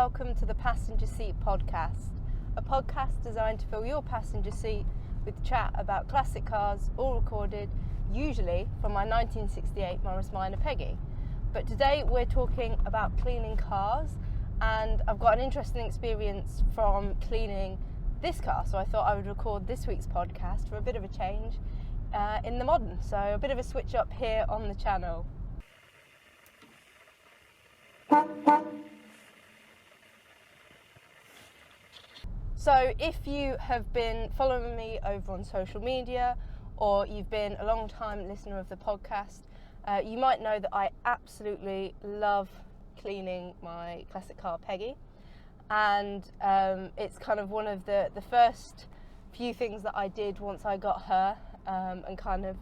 welcome to the Passenger Seat Podcast, a podcast designed to fill your passenger seat with chat about classic cars, all recorded usually from my 1968 Morris Minor Peggy. But today we're talking about cleaning cars, and I've got an interesting experience from cleaning this car, so I thought I would record this week's podcast for a bit of a change in the modern, so a bit of a switch up here on the channel. So if you have been following me over on social media, or you've been a long time listener of the podcast, you might know that I absolutely love cleaning my classic car Peggy, and it's kind of one of the first few things that I did once I got her and kind of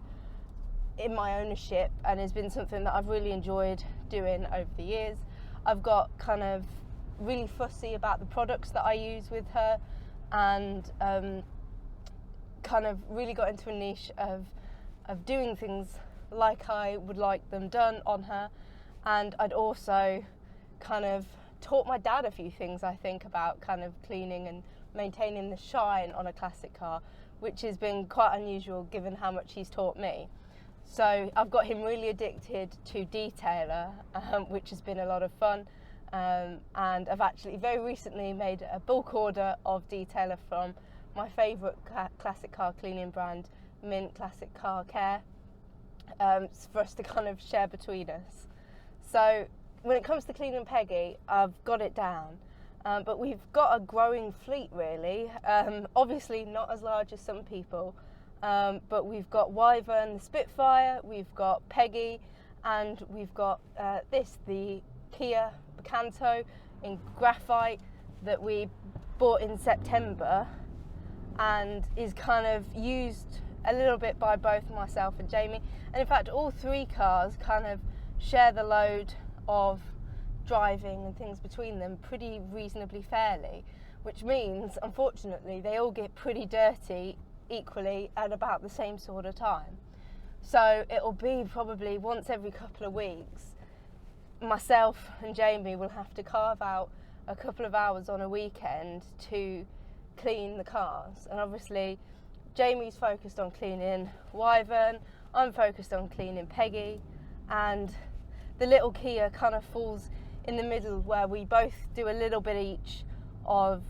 in my ownership, and has been something that I've really enjoyed doing over the years. I've got kind of really fussy about the products that I use with her, and kind of really got into a niche of doing things like I would like them done on her. And I'd also kind of taught my dad a few things, I think, about kind of cleaning and maintaining the shine on a classic car, which has been quite unusual given how much he's taught me. So I've got him really addicted to detailer, which has been a lot of fun. And I've actually very recently made a bulk order of detailer from my favourite classic car cleaning brand, Mint Classic Car Care, for us to kind of share between us. So when it comes to cleaning Peggy, I've got it down, but we've got a growing fleet really, obviously not as large as some people, but we've got Wyvern, the Spitfire, we've got Peggy, and we've got the Kia Picanto in graphite that we bought in September, and is kind of used a little bit by both myself and Jamie. And in fact, all three cars kind of share the load of driving and things between them pretty reasonably fairly, which means, unfortunately, they all get pretty dirty equally at about the same sort of time. So it'll be probably once every couple of weeks myself and Jamie will have to carve out a couple of hours on a weekend to clean the cars. And obviously Jamie's focused on cleaning Wyvern, I'm focused on cleaning Peggy, and the little Kia kind of falls in the middle where we both do a little bit each of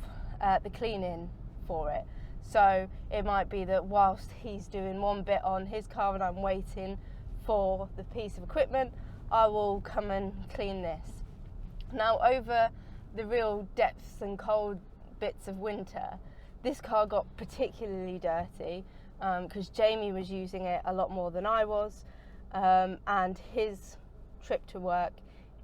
the cleaning for it. So it might be that whilst he's doing one bit on his car and I'm waiting for the piece of equipment, I will come and clean this. Now, over the real depths and cold bits of winter, this car got particularly dirty because Jamie was using it a lot more than I was, and his trip to work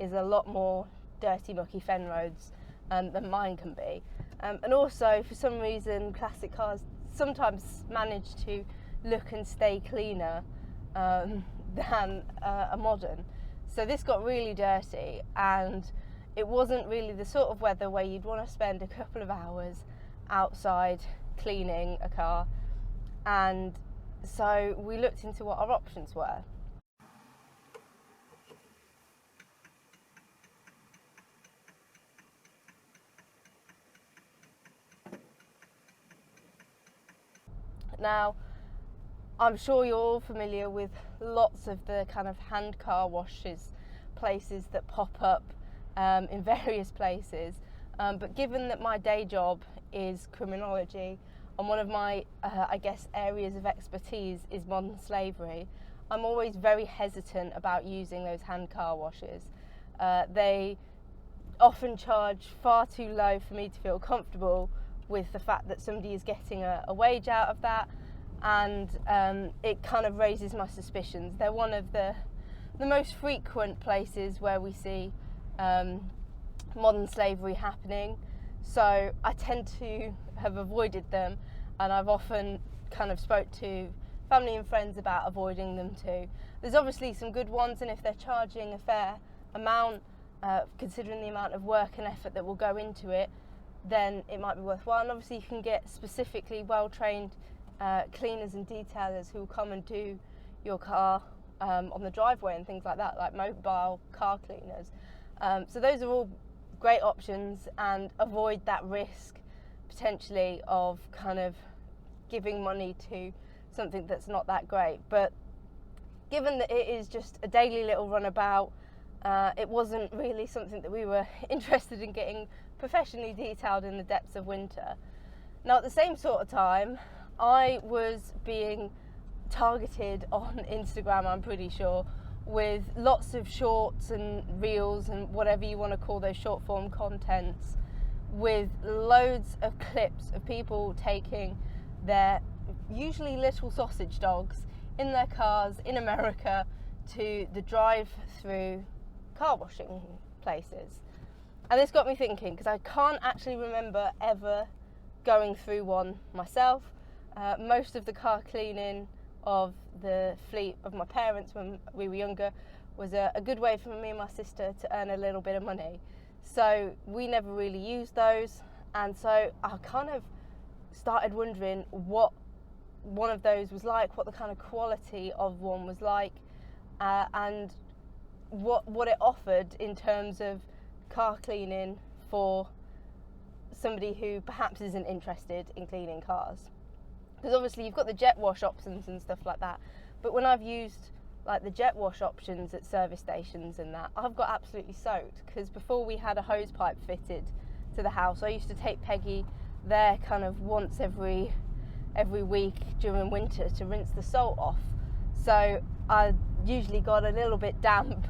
is a lot more dirty, mucky fen roads than mine can be. And also, for some reason, classic cars sometimes manage to look and stay cleaner than a modern. So this got really dirty, and it wasn't really the sort of weather where you'd want to spend a couple of hours outside cleaning a car. And so we looked into what our options were. Now, I'm sure you're all familiar with lots of the kind of hand car washes places that pop up in various places, but given that my day job is criminology and one of my areas of expertise is modern slavery, I'm always very hesitant about using those hand car washes. They often charge far too low for me to feel comfortable with the fact that somebody is getting a wage out of that, and it kind of raises my suspicions. They're one of the most frequent places where we see modern slavery happening, so I tend to have avoided them, and I've often kind of spoke to family and friends about avoiding them too. There's obviously some good ones, and if they're charging a fair amount, considering the amount of work and effort that will go into it, then it might be worthwhile. And obviously you can get specifically well-trained cleaners and detailers who will come and do your car on the driveway and things like that, like mobile car cleaners. So those are all great options and avoid that risk potentially of kind of giving money to something that's not that great. But given that it is just a daily little runabout, it wasn't really something that we were interested in getting professionally detailed in the depths of winter. Now, at the same sort of time, I was being targeted on Instagram, I'm pretty sure, with lots of shorts and reels and whatever you want to call those short form contents, with loads of clips of people taking their usually little sausage dogs in their cars in America to the drive-through car washing places. And this got me thinking, because I can't actually remember ever going through one myself. Most of the car cleaning of the fleet of my parents when we were younger was a good way for me and my sister to earn a little bit of money. So we never really used those, and so I kind of started wondering what one of those was like, what the kind of quality of one was like, and what it offered in terms of car cleaning for somebody who perhaps isn't interested in cleaning cars. Because obviously you've got the jet wash options and stuff like that, but when I've used like the jet wash options at service stations and that, I've got absolutely soaked, because before we had a hose pipe fitted to the house, I used to take Peggy there kind of once every week during winter to rinse the salt off. So I usually got a little bit damp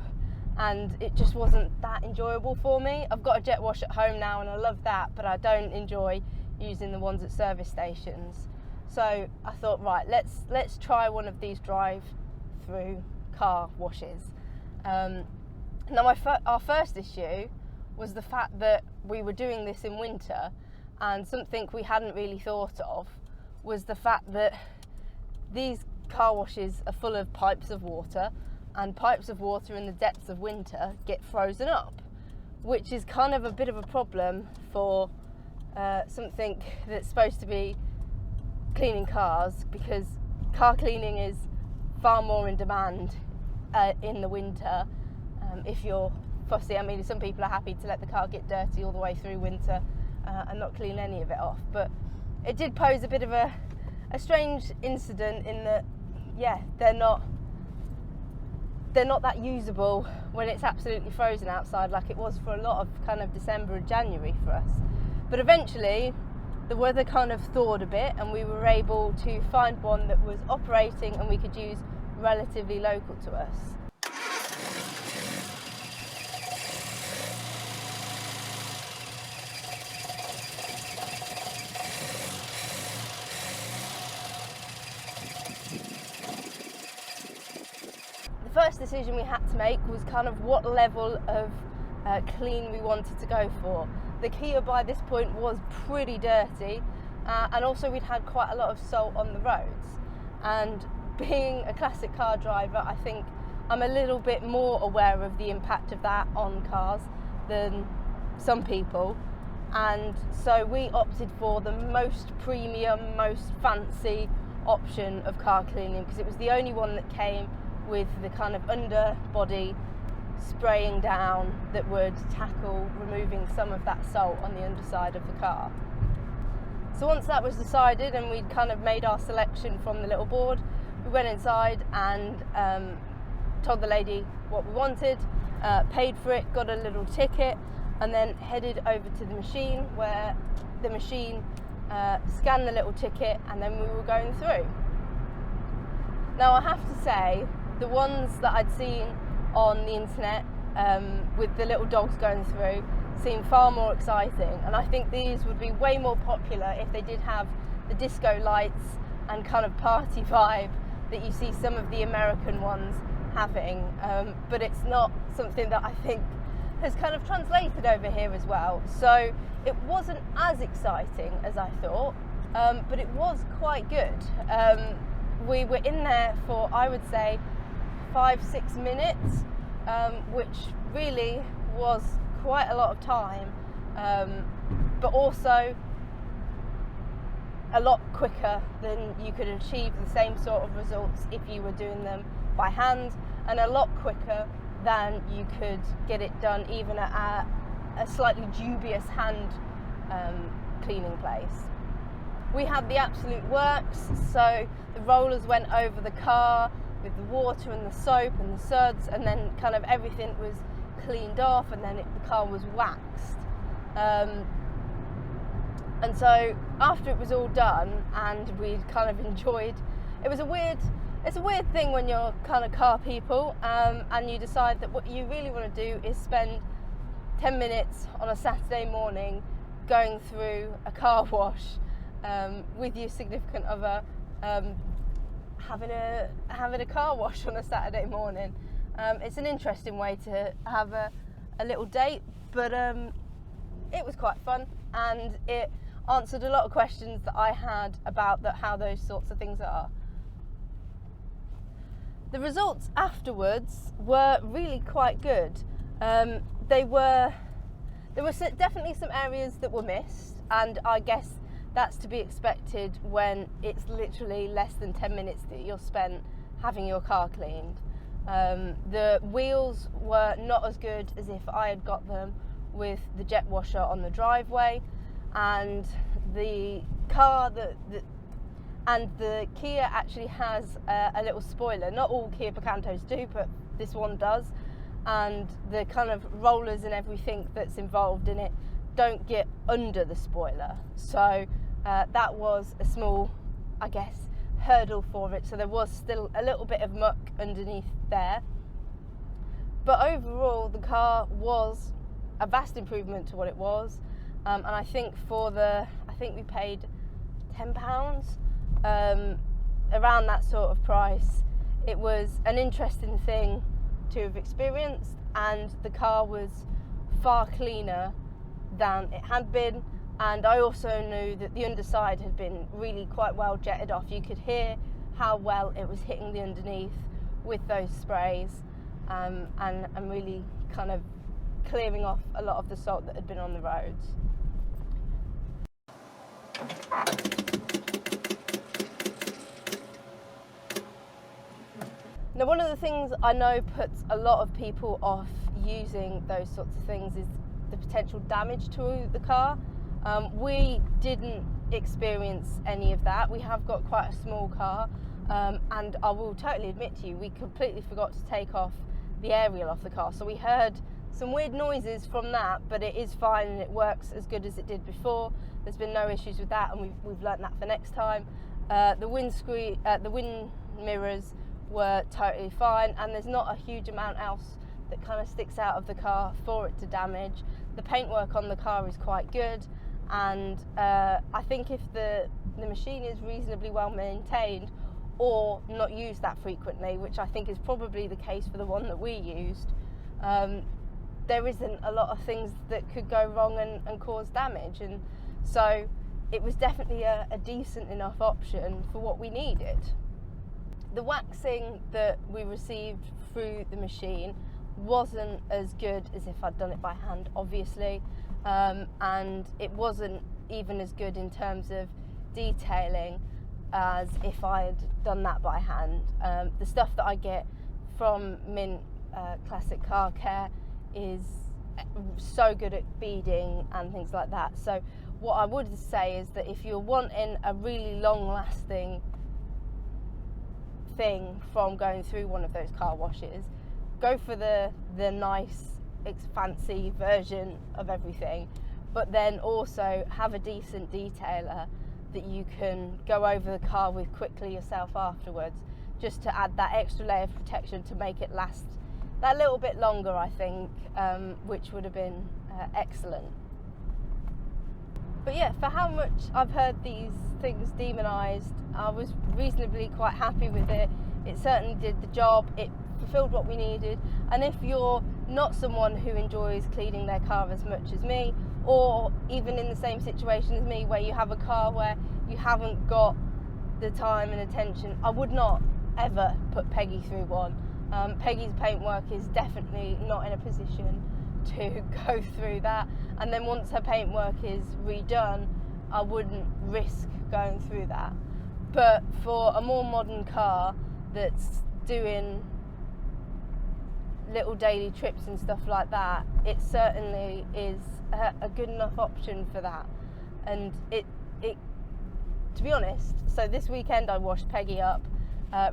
and it just wasn't that enjoyable for me. I've got a jet wash at home now and I love that, but I don't enjoy using the ones at service stations. So I thought, right, let's try one of these drive-through car washes. Now our first issue was the fact that we were doing this in winter, and something we hadn't really thought of was the fact that these car washes are full of pipes of water, and pipes of water in the depths of winter get frozen up, which is kind of a bit of a problem for something that's supposed to be cleaning cars, because car cleaning is far more in demand in the winter. If you're fussy, I mean, some people are happy to let the car get dirty all the way through winter and not clean any of it off, but it did pose a bit of a strange incident in that, yeah, they're not that usable when it's absolutely frozen outside, like it was for a lot of kind of December and January for us. But eventually the weather kind of thawed a bit and we were able to find one that was operating and we could use relatively local to us. The first decision we had to make was kind of what level of clean we wanted to go for. The Kia by this point was pretty dirty, and also we'd had quite a lot of salt on the roads, and being a classic car driver, I think I'm a little bit more aware of the impact of that on cars than some people, and so we opted for the most premium, most fancy option of car cleaning, because it was the only one that came with the kind of underbody spraying down that would tackle removing some of that salt on the underside of the car. So once that was decided and we'd kind of made our selection from the little board, we went inside and told the lady what we wanted, paid for it, got a little ticket, and then headed over to the machine, where the machine scanned the little ticket and then we were going through. Now I have to say, the ones that I'd seen on the internet with the little dogs going through seem far more exciting, and I think these would be way more popular if they did have the disco lights and kind of party vibe that you see some of the American ones having, but it's not something that I think has kind of translated over here as well. So it wasn't as exciting as I thought, but it was quite good. We were in there for, I would say, 5-6 minutes, which really was quite a lot of time, but also a lot quicker than you could achieve the same sort of results if you were doing them by hand, and a lot quicker than you could get it done even at a slightly dubious hand cleaning place. We had the absolute works, so the rollers went over the car with the water and the soap and the suds, and then kind of everything was cleaned off, and then the car was waxed. And so after it was all done and we'd kind of enjoyed, it's a weird thing when you're kind of car people, and you decide that what you really want to do is spend 10 minutes on a Saturday morning going through a car wash with your significant other, having a car wash on a Saturday morning. It's an interesting way to have a little date, but it was quite fun, and it answered a lot of questions that I had about how those sorts of things are. The results afterwards were really quite good. There were definitely some areas that were missed, and I guess that's to be expected when it's literally less than 10 minutes that you're spent having your car cleaned. The wheels were not as good as if I had got them with the jet washer on the driveway, and the car and the Kia actually has a little spoiler. Not all Kia Picantos do, but this one does, and the kind of rollers and everything that's involved in it don't get under the spoiler, so that was a small, I guess, hurdle for it. So there was still a little bit of muck underneath there, but overall the car was a vast improvement to what it was, and I think we paid £10, around that sort of price. It was an interesting thing to have experienced, and the car was far cleaner than it had been, and I also knew that the underside had been really quite well jetted off. You could hear how well it was hitting the underneath with those sprays, and really kind of clearing off a lot of the salt that had been on the roads. Now, one of the things I know puts a lot of people off using those sorts of things is the potential damage to the car. We didn't experience any of that. We have got quite a small car, and I will totally admit to you, we completely forgot to take off the aerial off the car. So we heard some weird noises from that, but it is fine and it works as good as it did before. There's been no issues with that, and we've learnt that for next time. The wind mirrors were totally fine, and there's not a huge amount else that kind of sticks out of the car for it to damage. The paintwork on the car is quite good, and I think if the machine is reasonably well maintained or not used that frequently, which I think is probably the case for the one that we used, there isn't a lot of things that could go wrong and cause damage, and so it was definitely a decent enough option for what we needed. The waxing that we received through the machine wasn't as good as if I'd done it by hand, obviously, and it wasn't even as good in terms of detailing as if I had done that by hand. The stuff that I get from Mint Classic Car Care is so good at beading and things like that. So what I would say is that if you're wanting a really long-lasting thing from going through one of those car washes, go for the nice, fancy version of everything, but then also have a decent detailer that you can go over the car with quickly yourself afterwards, just to add that extra layer of protection to make it last that little bit longer, I think, which would have been excellent. But yeah, for how much I've heard these things demonised, I was reasonably quite happy with it. It certainly did the job, it fulfilled what we needed, and if you're not someone who enjoys cleaning their car as much as me, or even in the same situation as me where you have a car where you haven't got the time and attention, I would not ever put Peggy through one. Peggy's paintwork is definitely not in a position to go through that, and then once her paintwork is redone, I wouldn't risk going through that. But for a more modern car that's doing little daily trips and stuff like that, it certainly is a good enough option for that. And it to be honest, so this weekend I washed Peggy up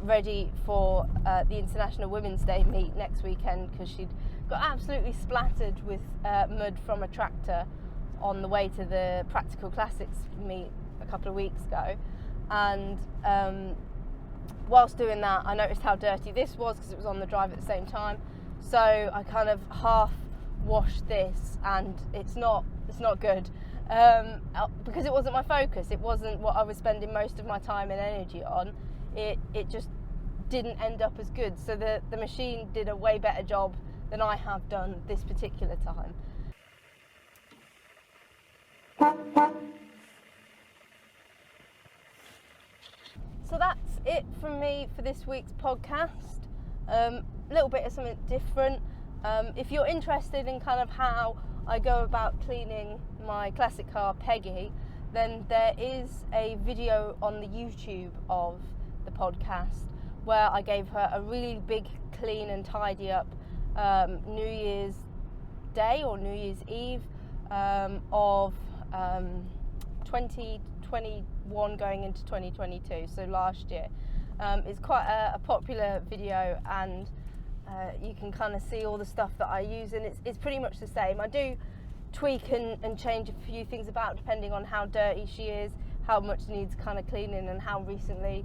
ready for the International Women's Day meet next weekend, because she'd got absolutely splattered with mud from a tractor on the way to the Practical Classics meet a couple of weeks ago. And whilst doing that, I noticed how dirty this was because it was on the drive at the same time. So I kind of half washed this, and it's not good, because it wasn't my focus. It wasn't what I was spending most of my time and energy on. It just didn't end up as good. So the machine did a way better job than I have done this particular time. So that's it from me for this week's podcast. A little bit of something different. If you're interested in kind of how I go about cleaning my classic car Peggy, then there is a video on the YouTube of the podcast where I gave her a really big clean and tidy up New Year's Day or New Year's Eve of 2021 going into 2022, so last year. It's quite a popular video, and you can kind of see all the stuff that I use, and it's pretty much the same. I do tweak and change a few things about depending on how dirty she is, how much needs kind of cleaning, and how recently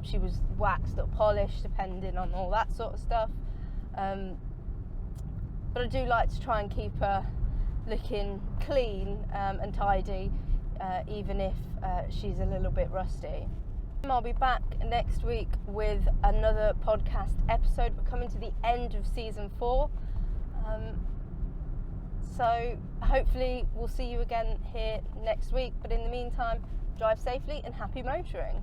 she was waxed or polished, depending on all that sort of stuff. But I do like to try and keep her looking clean and tidy, even if she's a little bit rusty. I'll be back next week with another podcast episode. We're coming to the end of season 4. So hopefully we'll see you again here next week. But in the meantime, drive safely and happy motoring.